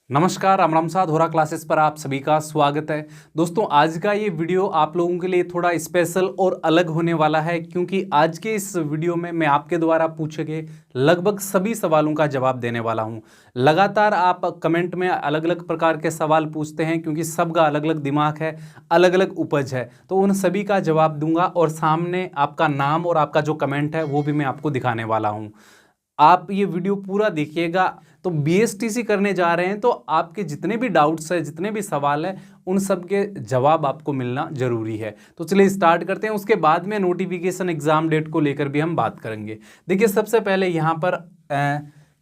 नमस्कार, राम राम साथ धोरा क्लासेस पर आप सभी का स्वागत है। दोस्तों, आज का ये वीडियो आप लोगों के लिए थोड़ा स्पेशल और अलग होने वाला है, क्योंकि आज के इस वीडियो में मैं आपके द्वारा पूछे गए लगभग सभी सवालों का जवाब देने वाला हूं। लगातार आप कमेंट में अलग अलग प्रकार के सवाल पूछते हैं, क्योंकि सबका अलग अलग दिमाग है, अलग अलग उपज है, तो उन सभी का जवाब दूंगा और सामने आपका नाम और आपका जो कमेंट है वो भी मैं आपको दिखाने वाला हूँ। आप ये वीडियो पूरा देखिएगा। तो बीएसटीसी करने जा रहे हैं, तो आपके जितने भी डाउट्स हैं, जितने भी सवाल हैं, उन सब के जवाब आपको मिलना जरूरी है। तो चलिए स्टार्ट करते हैं। उसके बाद में नोटिफिकेशन एग्जाम डेट को लेकर भी हम बात करेंगे। देखिए, सबसे पहले यहाँ पर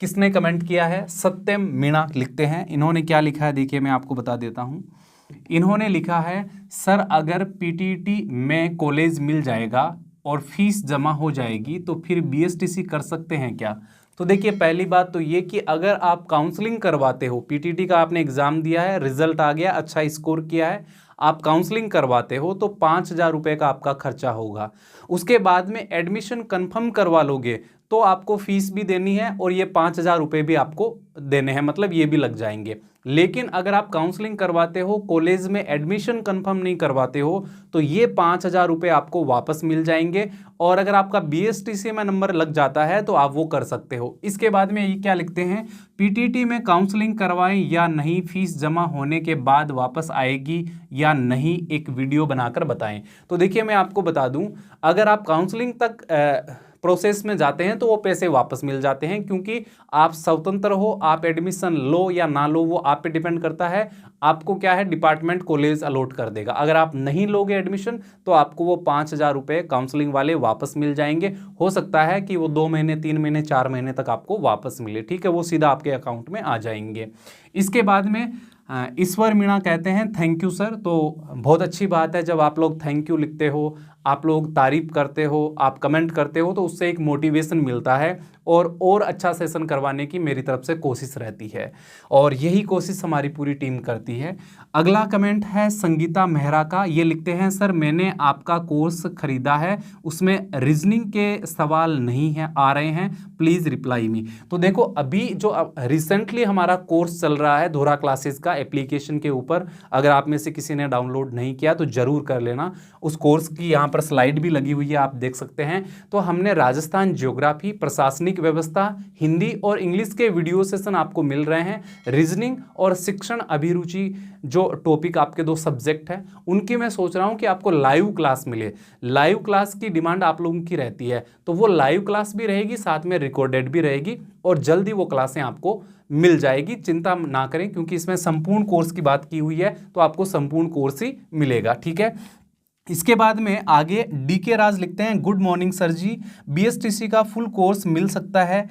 किसने कमेंट किया है? सत्यम मीणा लिखते हैं। इन्होंने क्या लिखा है देखिए, मैं आपको बता देता हूँ। इन्होंने लिखा है, सर अगर पीटीटी में कॉलेज मिल जाएगा और फीस जमा हो जाएगी तो फिर बीएसटीसी कर सकते हैं क्या? तो देखिए, पहली बात तो ये कि अगर आप काउंसलिंग करवाते हो, पीटीटी का आपने एग्जाम दिया है, रिजल्ट आ गया, अच्छा स्कोर किया है, आप काउंसलिंग करवाते हो तो 5,000 रुपये का आपका खर्चा होगा। उसके बाद में एडमिशन कंफर्म करवा लोगे तो आपको फीस भी देनी है और ये 5,000 रुपये भी आपको देने हैं, मतलब ये भी लग जाएंगे। लेकिन अगर आप काउंसलिंग करवाते हो, कॉलेज में एडमिशन कंफर्म नहीं करवाते हो, तो ये 5,000 रुपये आपको वापस मिल जाएंगे। और अगर आपका बीएसटीसी में नंबर लग जाता है तो आप वो कर सकते हो। इसके बाद में ये क्या लिखते हैं, पीटीटी में काउंसलिंग करवाएं या नहीं, फीस जमा होने के बाद वापस आएगी या नहीं, एक वीडियो बनाकर बताएं। तो देखिए, मैं आपको बता दूं, अगर आप काउंसलिंग तक प्रोसेस में जाते हैं तो वो पैसे वापस मिल जाते हैं, क्योंकि आप स्वतंत्र हो, आप एडमिशन लो या ना लो वो आप पे डिपेंड करता है। आपको क्या है, डिपार्टमेंट कॉलेज अलॉट कर देगा। अगर आप नहीं लोगे एडमिशन तो आपको वो 5,000 रुपये काउंसलिंग वाले वापस मिल जाएंगे। हो सकता है कि वो 2 महीने, 3 महीने, 4 महीने तक आपको वापस मिले, ठीक है, वो सीधा आपके अकाउंट में आ जाएंगे। इसके बाद में ईश्वर मीणा कहते हैं, थैंक यू सर। तो बहुत अच्छी बात है, जब आप लोग थैंक यू लिखते हो, आप लोग तारीफ करते हो, आप कमेंट करते हो, तो उससे एक मोटिवेशन मिलता है और अच्छा सेशन करवाने की मेरी तरफ से कोशिश रहती है, और यही कोशिश हमारी पूरी टीम करती है। अगला कमेंट है संगीता मेहरा का। ये लिखते हैं, सर मैंने आपका कोर्स खरीदा है, उसमें रीजनिंग के सवाल नहीं है आ रहे हैं, प्लीज़ रिप्लाई मी। तो देखो, अभी जो रिसेंटली हमारा कोर्स चल रहा है धोरा क्लासेस का एप्लीकेशन के ऊपर, अगर आप में से किसी ने डाउनलोड नहीं किया तो जरूर कर लेना। उस कोर्स की यहाँ पर स्लाइड भी लगी हुई है, आप देख सकते हैं। तो हमने राजस्थान ज्योग्राफी, प्रशासनिक व्यवस्था, हिंदी और इंग्लिश के वीडियो सेशन आपको मिल रहे हैं। रीजनिंग और शिक्षण अभिरुचि जो टॉपिक आपके 2 सब्जेक्ट हैं, उनकी मैं सोच रहा हूं कि आपको लाइव क्लास मिले। लाइव क्लास की डिमांड आप लोगों की रहती है, तो वो लाइव क्लास भी रहेगी, साथ में रिकॉर्डेड भी रहेगी, और जल्दी वो क्लासें आपको मिल जाएगी। चिंता ना करें, क्योंकि इसमें संपूर्ण कोर्स की बात की हुई है, तो आपको संपूर्ण कोर्स ही मिलेगा, ठीक है। इसके बाद में आगे डीके राज लिखते हैं, गुड मॉर्निंग सर जी, बीएसटीसी का फुल कोर्स मिल सकता है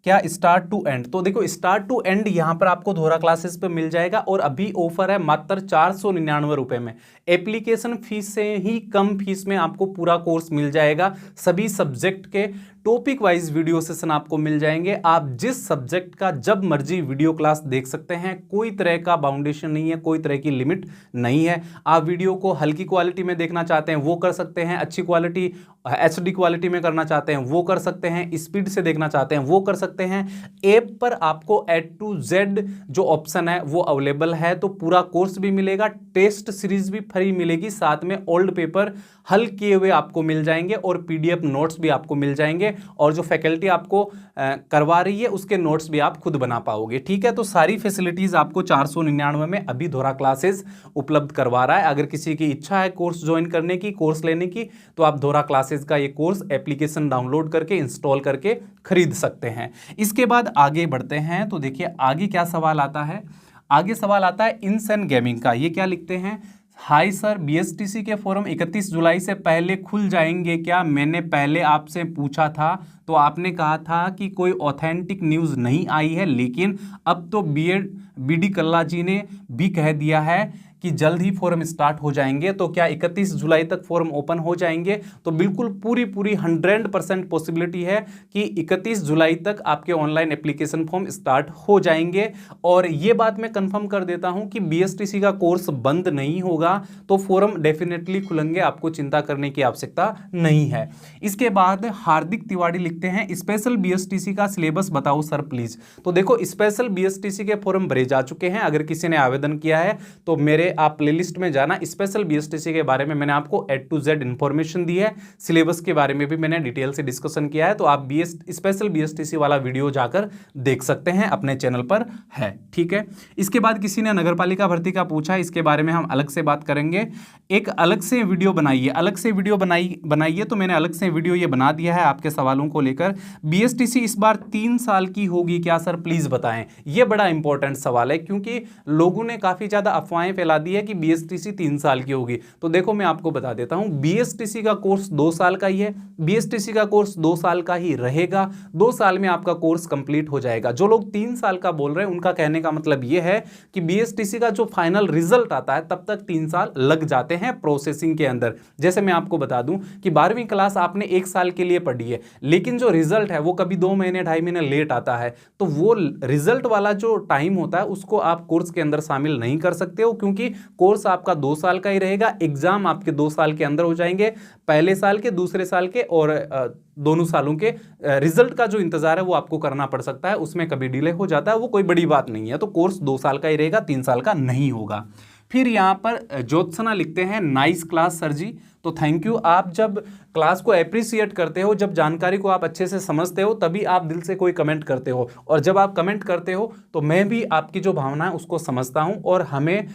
क्या, स्टार्ट टू एंड? तो देखो, स्टार्ट टू एंड यहां पर आपको धोरा क्लासेस पे मिल जाएगा, और अभी ऑफर है मात्र 499 रुपए में। एप्लीकेशन फीस से ही कम फीस में आपको पूरा कोर्स मिल जाएगा। सभी सब्जेक्ट के टॉपिक वाइज वीडियो सेशन आपको मिल जाएंगे। आप जिस सब्जेक्ट का जब मर्जी वीडियो क्लास देख सकते हैं, कोई तरह का बाउंडेशन नहीं है, कोई तरह की लिमिट नहीं है। आप वीडियो को हल्की क्वालिटी में देखना चाहते हैं वो कर सकते हैं, अच्छी क्वालिटी एचडी क्वालिटी में करना चाहते हैं वो कर सकते हैं, स्पीड से देखना चाहते हैं वो कर सकते हैं। ऐप पर आपको A to Z जो ऑप्शन है वो अवेलेबल है, तो पूरा कोर्स भी मिलेगा, टेस्ट सीरीज भी फ्री मिलेगी, साथ में ओल्ड पेपर हल किए हुए आपको मिल जाएंगे, और पीडीएफ नोट्स भी आपको मिल जाएंगे, और जो फैकल्टी आपको करवा रही है उसके नोट्स भी आप खुद बना पाओगे, ठीक है। तो सारी फैसिलिटीज आपको 499 में अभी धोरा क्लासेस उपलब्ध करवा रहा है। अगर किसी की इच्छा है कोर्स ज्वाइन करने की, कोर्स लेने की, तो आप धोरा क्लासेस का ये कोर्स एप्लीकेशन डाउनलोड करके इंस्टॉल करके खरीद सकते हैं। इसके बाद आगे बढ़ते हैं, तो देखिए आगे क्या सवाल आता है। आगे सवाल आता है इनसेन गेमिंग का। ये क्या लिखते हैं, हाय सर, बीएसटीसी के फॉर्म 31 जुलाई से पहले खुल जाएंगे क्या? मैंने पहले आपसे पूछा था तो आपने कहा था कि कोई ऑथेंटिक न्यूज़ नहीं आई है, लेकिन अब तो बीडी कल्ला जी ने भी कह दिया है कि जल्द ही फॉर्म स्टार्ट हो जाएंगे। तो क्या 31 जुलाई तक फॉर्म ओपन हो जाएंगे? तो बिल्कुल पूरी 100% पॉसिबिलिटी है कि 31 जुलाई तक आपके ऑनलाइन एप्लीकेशन फॉर्म स्टार्ट हो जाएंगे। और यह बात मैं कंफर्म कर देता हूं कि बीएसटीसी का कोर्स बंद नहीं होगा, तो फॉर्म डेफिनेटली खुलेंगे, आपको चिंता करने की आवश्यकता नहीं है। इसके बाद हार्दिक तिवारी लिखते हैं, स्पेशल बीएसटीसी का सिलेबस बताओ सर प्लीज। तो देखो, स्पेशल बीएसटीसी के फॉर्म भरे जा चुके हैं। अगर किसी ने आवेदन किया है तो मेरे आप प्लेलिस्ट में जाना, स्पेशल बीएसटीसी के बारे में मैंने आपको A to Z इंफॉर्मेशन दी है, सिलेबस के बारे में भी मैंने डिटेल से डिस्कशन किया है। तो आप स्पेशल बीएसटीसी वाला वीडियो जाकर देख सकते हैं, अपने चैनल पर है, ठीक है। इसके बाद किसी ने नगरपालिका भर्ती का पूछा, इसके बारे में हम अलग से बात करेंगे। एक अलग से वीडियो बनाइए, अलग से वीडियो बनाइए। तो मैंने अलग से वीडियो ये बना दिया है आपके सवालों को लेकर। बीएसटीसी इस बार 3 साल की होगी क्या सर, प्लीज बताएं। ये बड़ा इंपॉर्टेंट सवाल है, क्योंकि लोगों ने काफी ज्यादा अफवाहें फैला दी है कि बीएसटीसी 3 साल की होगी। तो देखो, मैं आपको बता देता हूं, बीएसटीसी का कोर्स 2 साल का ही है। बीएसटीसी का कोर्स 2 साल का ही रहेगा। 2 साल में आपका कोर्स कंप्लीट हो जाएगा। जो लोग 3 साल का बोल रहे हैं, उनका कहने का मतलब यह है कि बीएसटीसी का जो फाइनल रिजल्ट आता है तब तक 3 साल लग जाते हैं प्रोसेसिंग के अंदर। जैसे मैं आपको बता दूं कि 12वीं क्लास आपने 1 साल के लिए पढ़ी है, लेकिन जो रिजल्ट है वो कभी 2 महीने 2.5 महीने लेट आता है। तो वो रिजल्ट वाला जो टाइम होता है उसको आप कोर्स के अंदर शामिल नहीं कर सकते हो, क्योंकि कोर्स आपका 2 साल का ही रहेगा। एग्जाम आपके 2 साल के अंदर हो जाएंगे, पहले साल के, दूसरे साल के, और दोनों सालों के रिजल्ट का जो इंतजार है वो आपको करना पड़ सकता है। उसमें कभी डिले हो जाता है, वो कोई बड़ी बात नहीं है। तो कोर्स 2 साल का ही रहेगा, 3 साल का नहीं होगा। फिर यहाँ पर ज्योत्सना लिखते हैं, नाइस क्लास सर जी। तो थैंक यू। आप जब क्लास को एप्रिसिएट करते हो, जब जानकारी को आप अच्छे से समझते हो, तभी आप दिल से कोई कमेंट करते हो। और जब आप कमेंट करते हो तो मैं भी आपकी जो भावना है उसको समझता हूं, और हमें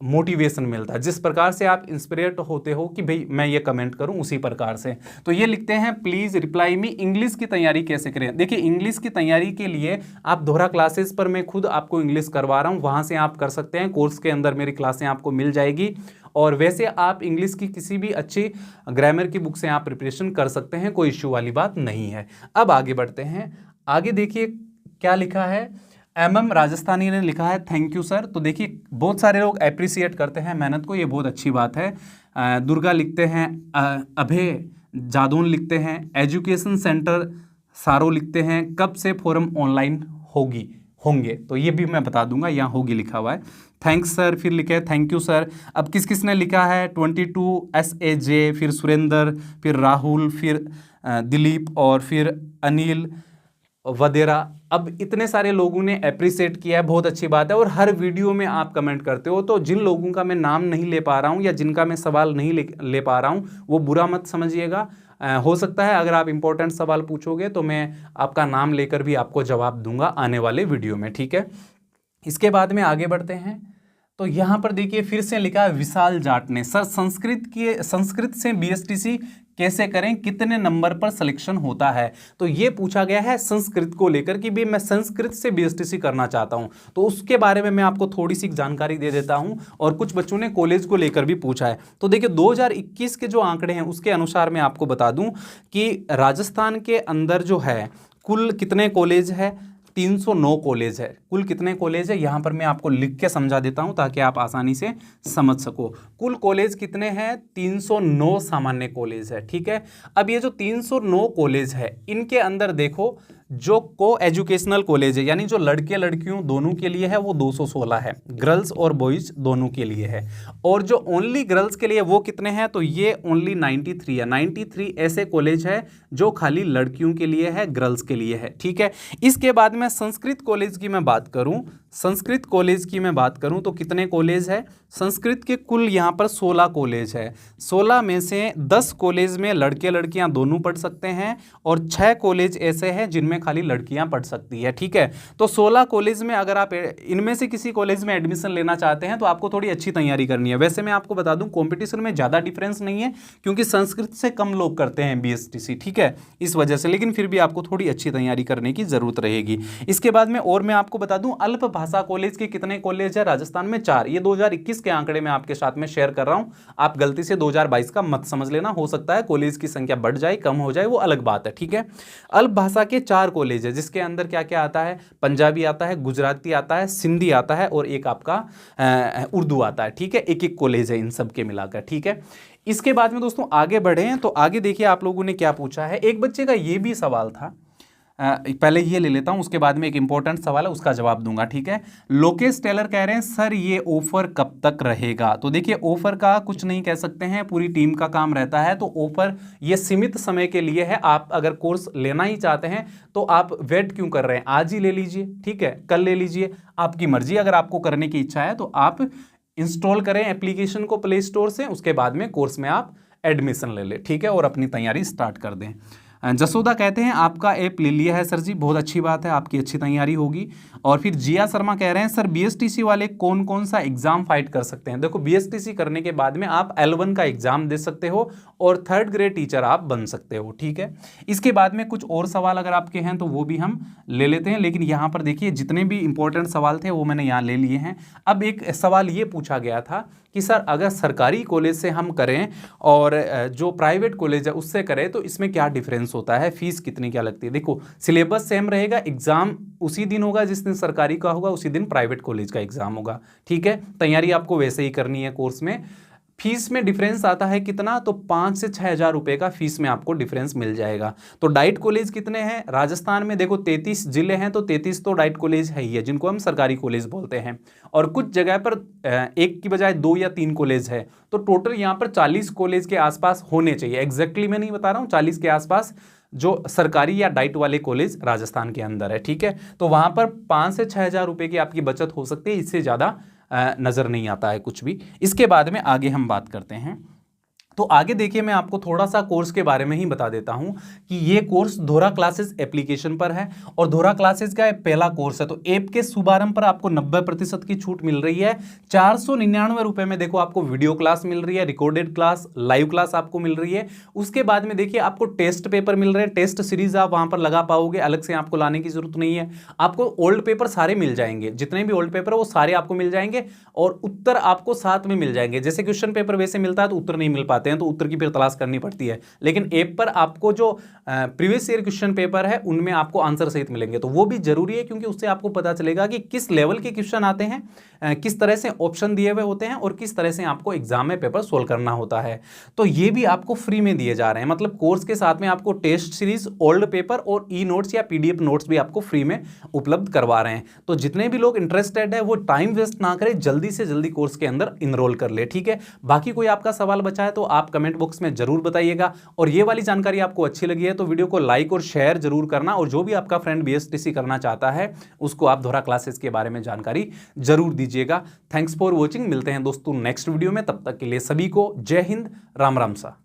मोटिवेशन मिलता है। जिस प्रकार से आप इंस्पिरेट होते हो कि भाई मैं ये कमेंट करूं, उसी प्रकार से। तो ये लिखते हैं, प्लीज रिप्लाई मी, इंग्लिश की तैयारी कैसे करें। देखिए, इंग्लिश की तैयारी के लिए आप दोहरा क्लासेस पर मैं खुद आपको इंग्लिश करवा रहा हूं, वहां से आप कर सकते हैं। कोर्स के अंदर मेरी क्लासें आपको मिल जाएगी। और वैसे आप इंग्लिश की किसी भी अच्छी ग्रामर की बुक से आप प्रिपरेशन कर सकते हैं, कोई इश्यू वाली बात नहीं है। अब आगे बढ़ते हैं। आगे देखिए क्या लिखा है, MM राजस्थानी ने लिखा है, थैंक यू सर। तो देखिए, बहुत सारे लोग एप्रिसिएट करते हैं मेहनत को, ये बहुत अच्छी बात है। दुर्गा लिखते हैं, अभय जादौन लिखते हैं, एजुकेशन सेंटर सारो लिखते हैं, कब से फॉर्म ऑनलाइन होंगे। तो ये भी मैं बता दूंगा, यहाँ होगी लिखा हुआ है। Thanks sir. फिर लिखे थैंक यू सर। अब किसने लिखा है, 22 SAJ, फिर सुरेंद्र, फिर राहुल, फिर दिलीप, और फिर अनिल वदेरा। अब इतने सारे लोगों ने अप्रिशिएट किया है, बहुत अच्छी बात है। और हर वीडियो में आप कमेंट करते हो, तो जिन लोगों का मैं नाम नहीं ले पा रहा हूं या जिनका मैं सवाल नहीं ले पा रहा हूं, वो बुरा मत समझिएगा। हो सकता है अगर आप इंपॉर्टेंट सवाल पूछोगे तो मैं आपका नाम लेकर भी आपको जवाब दूंगा आने वाले वीडियो में, ठीक है। इसके बाद में आगे बढ़ते हैं। तो यहाँ पर देखिए, फिर से लिखा है विशाल जाट ने, सर संस्कृत से बीएसटीसी कैसे करें, कितने नंबर पर सिलेक्शन होता है। तो ये पूछा गया है संस्कृत को लेकर कि भी मैं संस्कृत से बीएसटीसी करना चाहता हूं, तो उसके बारे में मैं आपको थोड़ी सी जानकारी दे देता हूं। और कुछ बच्चों ने कॉलेज को लेकर भी पूछा है। तो देखिए, 2021 के जो आंकड़े हैं उसके अनुसार मैं आपको बता दूं कि राजस्थान के अंदर जो है कुल कितने कॉलेज है, 309 कॉलेज है। कुल कितने कॉलेज है, यहाँ पर मैं आपको लिख के समझा देता हूँ ताकि आप आसानी से समझ सको। कुल कॉलेज कितने हैं, 309 सामान्य कॉलेज है, ठीक है। अब ये जो 309 कॉलेज है, इनके अंदर देखो जो को एजुकेशनल कॉलेज है, यानी जो लड़के लड़कियों दोनों के लिए है, वो 216 है, गर्ल्स और बॉयज दोनों के लिए है। और जो ओनली गर्ल्स के लिए वो कितने हैं, तो ये ओनली 93 है। 93 ऐसे कॉलेज है जो खाली लड़कियों के लिए है, गर्ल्स के लिए है, ठीक है। इसके बाद में संस्कृत कॉलेज की मैं बात करूं, संस्कृत कॉलेज की मैं बात करूं तो कितने कॉलेज है, संस्कृत के कुल यहाँ पर 16 कॉलेज है। 16 में से 10 कॉलेज में लड़के लड़कियां दोनों पढ़ सकते हैं, और 6 कॉलेज ऐसे हैं जिनमें खाली लड़कियां पढ़ सकती है, ठीक है। तो 16 कॉलेज में अगर आप इनमें से किसी कॉलेज में एडमिशन लेना चाहते हैं तो आपको थोड़ी अच्छी तैयारी करनी है। वैसे मैं आपको बता दूं, कंपटीशन में ज़्यादा डिफरेंस नहीं है, क्योंकि संस्कृत से कम लोग करते हैं बीएसटीसी, ठीक है, इस वजह से। लेकिन फिर भी आपको थोड़ी अच्छी तैयारी करने की जरूरत रहेगी। इसके बाद में और मैं आपको बता दूं, अल्प भाषा कॉलेज के कितने कॉलेज है राजस्थान में? 4। ये 2021 के आंकड़े में आपके साथ में शेयर कर रहा हूं, आप गलती से 2022 का मत समझ लेना, हो सकता है कॉलेज की संख्या बढ़ जाए कम हो जाए, वो अलग बात है, ठीक है। अल्प भाषा के 4 कॉलेज है, जिसके अंदर क्या क्या आता है? पंजाबी आता है, गुजराती आता है, सिंधी आता है और एक आपका उर्दू आता है, ठीक है। एक एक कॉलेज है इन सब के मिलाकर, ठीक है। इसके बाद में दोस्तों आगे बढ़े तो आगे देखिए आप लोगों ने क्या पूछा है। एक बच्चे का ये भी सवाल था, पहले ये ले लेता हूं, उसके बाद में एक इंपॉर्टेंट सवाल है उसका जवाब दूंगा, ठीक है। लोकेश टेलर कह रहे हैं सर ये ऑफर कब तक रहेगा? तो देखिए ऑफर का कुछ नहीं कह सकते हैं, पूरी टीम का काम रहता है, तो ऑफर ये सीमित समय के लिए है। आप अगर कोर्स लेना ही चाहते हैं तो आप वेट क्यों कर रहे हैं, आज ही ले लीजिए, ठीक है, कल ले लीजिए, आपकी मर्जी। अगर आपको करने की इच्छा है तो आप इंस्टॉल करें एप्लीकेशन को प्ले स्टोर से, उसके बाद में कोर्स में आप एडमिशन ले लें, ठीक है, और अपनी तैयारी स्टार्ट कर दें। जसोदा कहते हैं आपका ऐप ले लिया है सर जी, बहुत अच्छी बात है, आपकी अच्छी तैयारी होगी। और फिर जिया शर्मा कह रहे हैं सर बीएसटीसी वाले कौन कौन सा एग्जाम फाइट कर सकते हैं? देखो बीएसटीसी करने के बाद में आप L1 का एग्जाम दे सकते हो और 3rd ग्रेड टीचर आप बन सकते हो, ठीक है। इसके बाद में कुछ और सवाल अगर आपके हैं तो वो भी हम ले लेते हैं, लेकिन यहाँ पर देखिए जितने भी इंपॉर्टेंट सवाल थे वो मैंने यहाँ ले लिए हैं। अब एक सवाल ये पूछा गया था कि सर अगर सरकारी कॉलेज से हम करें और जो प्राइवेट कॉलेज है उससे करें तो इसमें क्या डिफरेंस होता है, फीस कितनी क्या लगती है? देखो सिलेबस सेम रहेगा, एग्जाम उसी दिन होगा जिस दिन सरकारी का होगा, उसी दिन प्राइवेट कॉलेज का एग्जाम होगा, ठीक है। तैयारी आपको वैसे ही करनी है कोर्स में। फीस में डिफरेंस आता है कितना? तो 5 से 6 हज़ार रुपये का फीस में आपको डिफरेंस मिल जाएगा। तो डाइट कॉलेज कितने हैं राजस्थान में? देखो 33 जिले हैं तो 33 तो डाइट कॉलेज है ही है, जिनको हम सरकारी कॉलेज बोलते हैं। और कुछ जगह पर एक की बजाय 2 या 3 कॉलेज है, तो टोटल यहाँ पर 40 कॉलेज के आसपास होने चाहिए। एग्जैक्टली मैं नहीं बता रहा हूँ, 40 के आसपास जो सरकारी या डाइट वाले कॉलेज राजस्थान के अंदर है, ठीक है। तो वहाँ पर 5 से 6 हज़ार रुपये की आपकी बचत हो सकती है, इससे ज़्यादा नज़र नहीं आता है कुछ भी। इसके बाद में आगे हम बात करते हैं। तो आगे देखिए मैं आपको थोड़ा सा कोर्स के बारे में ही बता देता हूं कि ये कोर्स धोरा क्लासेस एप्लीकेशन पर है और धोरा क्लासेस का पहला कोर्स है। तो ऐप के शुभारंभ पर आपको 90% की छूट मिल रही है। 499 रुपए में देखो आपको वीडियो क्लास मिल रही है, रिकॉर्डेड क्लास, लाइव क्लास आपको मिल रही है। उसके बाद में देखिए आपको टेस्ट पेपर मिल रहे हैं, टेस्ट सीरीज आप वहां पर लगा पाओगे, अलग से आपको लाने की जरूरत नहीं है। आपको ओल्ड पेपर सारे मिल जाएंगे, जितने भी ओल्ड पेपर है वो सारे आपको मिल जाएंगे और उत्तर आपको साथ में मिल जाएंगे। जैसे क्वेश्चन पेपर वैसे मिलता है तो उत्तर नहीं मिल पाते हैं, तो उत्तर की फिर तलाश करनी पड़ती है, लेकिन ऐप पर आपको जो प्रीवियस ईयर क्वेश्चन पेपर है उनमें आपको आंसर सहित मिलेंगे। तो वो भी जरूरी है क्योंकि उससे आपको पता चलेगा कि किस लेवल के क्वेश्चन आते हैं, किस तरह से ऑप्शन दिए हुए होते हैं और किस तरह से आपको एग्जाम में पेपर सोल्व करना होता है। तो ये भी आपको फ्री में दिए जा रहे हैं, मतलब कोर्स के साथ में आपको टेस्ट सीरीज, ओल्ड पेपर और ई नोट्स या पीडीएफ नोट्स भी आपको फ्री में उपलब्ध करवा रहे हैं। तो जितने भी लोग इंटरेस्टेड है वो टाइम वेस्ट ना करें, जल्दी से जल्दी कोर्स के अंदर इनरोल कर ले, ठीक है। बाकी कोई आपका सवाल बचा है तो आप कमेंट बॉक्स में जरूर बताइएगा। और ये वाली जानकारी आपको अच्छी लगी है तो वीडियो को लाइक और शेयर जरूर करना, और जो भी आपका फ्रेंड बीएसटीसी करना चाहता है उसको आप धोरा क्लासेस के बारे में जानकारी जरूर दीजिएगा। थैंक्स फॉर वॉचिंग, मिलते हैं दोस्तों नेक्स्ट वीडियो में, तब तक के लिए सभी को जय हिंद, राम राम सा।